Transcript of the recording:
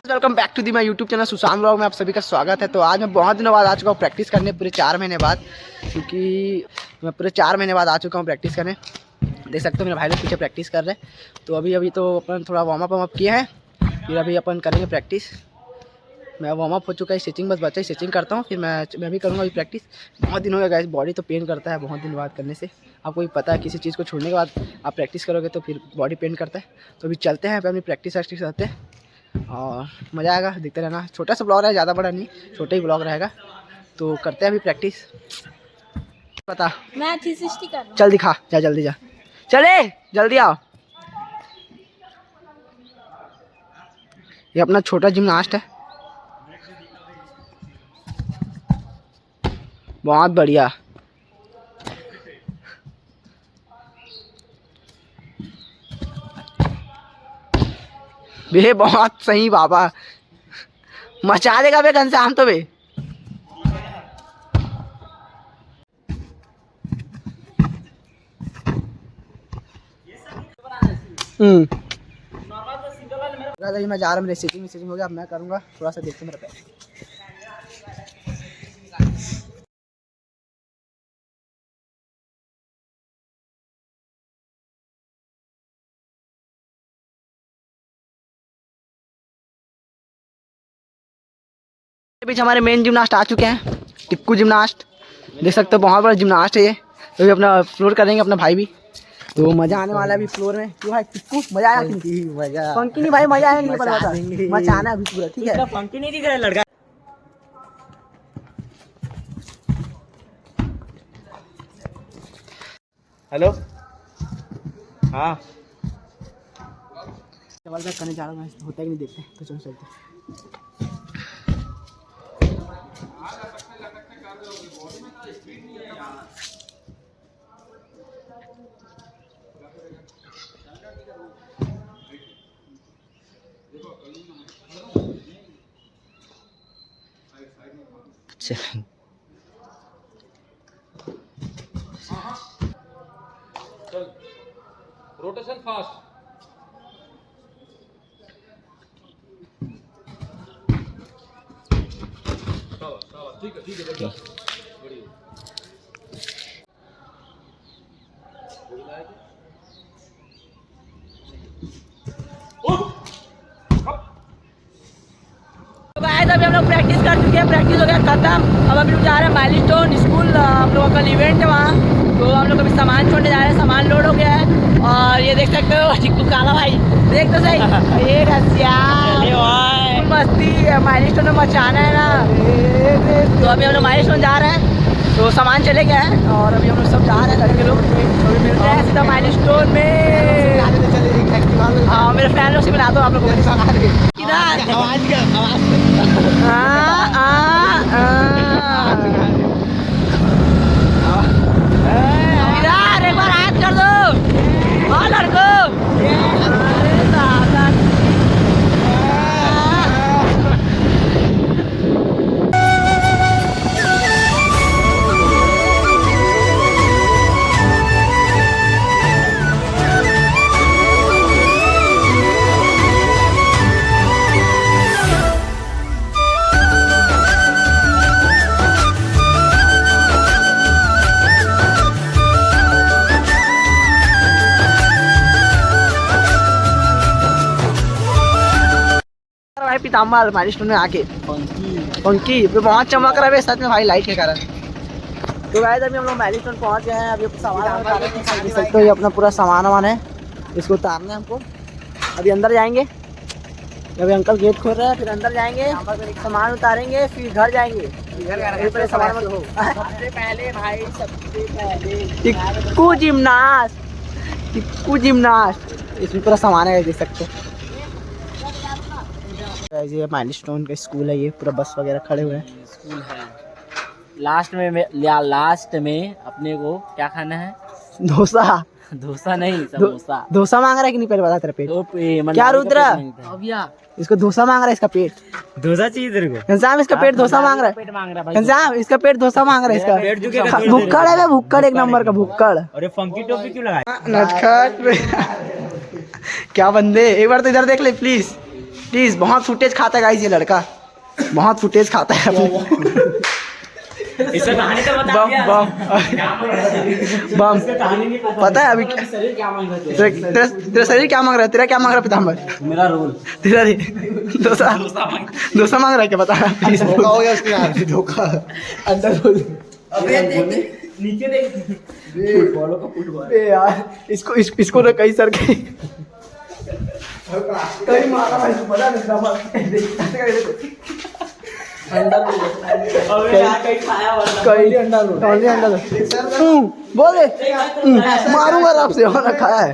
Welcome back to the my YouTube channel Sushant blog में आप सभी का स्वागत है। तो आज मैं बहुत दिनों बाद आ चुका हूँ प्रैक्टिस करने, पूरे 4 महीने बाद, क्योंकि मैं पूरे 4 महीने बाद आ चुका हूँ प्रैक्टिस करने। देख सकते हो मेरे भाई लोग पीछे प्रैक्टिस कर रहे हैं। तो अभी तो अपन थोड़ा वार्म अप किए हैं, फिर अभी अपन करेंगे प्रैक्टिस। मैं वार्म अप हो चुका है, स्टिचिंग बस बचा है, स्टिचिंग करता हूँ फिर मैं भी करूँगा अभी प्रैक्टिस। बहुत दिन हो गया गाइस, बॉडी तो पेन करता है बहुत दिन बाद करने से। आपको भी पता है किसी चीज़ को छोड़ने के बाद आप प्रैक्टिस करोगे तो फिर बॉडी पेन करता है। तो अभी चलते हैं अपनी प्रैक्टिस वैक्टिस करते हैं और मज़ा आएगा, देखते रहना। छोटा सा ब्लॉग है, ज़्यादा बड़ा नहीं, छोटा ही ब्लॉग रहेगा। तो करते हैं अभी प्रैक्टिस। पता मैं 360 कर रहा हूं। चल दिखा, जा जल्दी जा, चले जल्दी आओ। ये अपना छोटा जिम्नास्ट है, बहुत बढ़िया। बे बहुत सही बाबा, मचा देगा बे घनश्याम तो बे। मैं जा रहा हूँ, मेरी स्टिचिंग हो गया। अब मैं करूँगा थोड़ा सा, देखते मेरा पैर। बीच हमारे मेन जिम्नास्ट आ चुके हैं, टिक्कू जिम्नास्ट। देख सकते हो बहुत बड़ा जिम्नास्ट है ये। तो भी अपना फ्लोर करेंगे, अपना भाई भी। तो मजा आने वाला है अभी फ्लोर में। क्यों भाई टिक्कू, मजा आया? मजा फंकी नहीं भाई, मजा आया नहीं, पता मचाना अभी पूरा, ठीक है? फंकी नहीं दिख रहा है लड़का। हेलो, हाँ डबल बैक करने जा रहा हूँ, होता ही नहीं, देखते तो चलो चलते। चल रोटेशन फास्ट। ठीक है ठीक है, बढ़िया। अभी हम लोग प्रैक्टिस कर चुके हैं, प्रैक्टिस हो गया खत्म। अब हम लोग जा रहे हैं माइलस्टोन स्कूल, हम लोगों का इवेंट है वहाँ। तो हम लोग अभी सामान छोड़ने जा रहे हैं, सामान लोड हो गया है। और ये देख सकते हो चिक्कू काला भाई, देख तो सही ये रसिया मस्ती माइलस्टोन में मचाना है ना। तो अभी हम लोग माइलस्टोन जा रहे हैं, तो सामान चले गया है और अभी हम लोग सब जा रहे हैं लड़के लोग। अभी मिलते हैं सीधा माइलस्टोन में। हाँ मेरे फ्रेंड लोग से मिला दो आप लोगों को। एक बार हाथ कर दो और लड़को। भाई पीताम्बर माइलस्टोन में आके फंकी बहुत चमक रहा है सच में भाई, लाइट के कारण। तो गाइस अभी हम लोग माइलस्टोन पहुंच गए हैं। अभी सामान देख सकते हो, ये अपना पूरा सामान वामान है, इसको उतारना है हमको। अभी अंदर जाएंगे, अभी अंकल गेट खोल रहे हैं, फिर अंदर जाएंगे, सामान उतारेंगे, फिर घर जाएंगे। सबसे पहले भाई, सबसे पहले टिक्कू जिम्नास्ट, इसमें पूरा सामान है, देख सकते हो। ये माइलस्टोन का स्कूल है, ये पूरा बस वगैरह खड़े हुए हैं। स्कूल है। लास्ट में अपने को क्या खाना है? डोसा डोसा नहीं समोसा। डोसा मांग रहा है कि नहीं, पहले बता तेरा पेट। मतलब क्या रुद्र, इसको डोसा मांग रहा है, इसका पेट। डोसा चाहिए तेरे को? घनश्याम इसका पेट डोसा मांग रहा है। पेट मांग रहा भाई। घनश्याम इसका पेट डोसा मांग रहा है, इसका पेट झुकेगा थोड़ी देर भुक्कड़ है, भुक्कड़ एक नंबर का भुक्कड़। और ये फंकी टोपी क्यों लगाया? नटखट क्या बंदे, एक बार तो इधर देख ले प्लीज प्लीज। बहुत फुटेज खाता है गाइस ये लड़का, बहुत फुटेज खाता है अपने। इसका कहानी तो बता बम दिया। बम इसका कहानी नहीं पता। पता है अभी शरीर क्या मांग रहा है? तेरा शरीर क्या मांग रहा है, तेरा क्या मांग रहा है पीताम्बर? मेरा रोल। तेरा डोसा डोसा मांग रहा है क्या, बता प्लीज। धोखा हो गया उसके यार, धोखा अंदर बोल। नीचे देख। फुटबॉलों का फुटबॉल। ए यार इसको ना कई सर कई मारा भाई, पता नहीं अबे यार कहीं खाया वाला। कई अंडा बोल दे, मारूंगा आपसे, खाया है।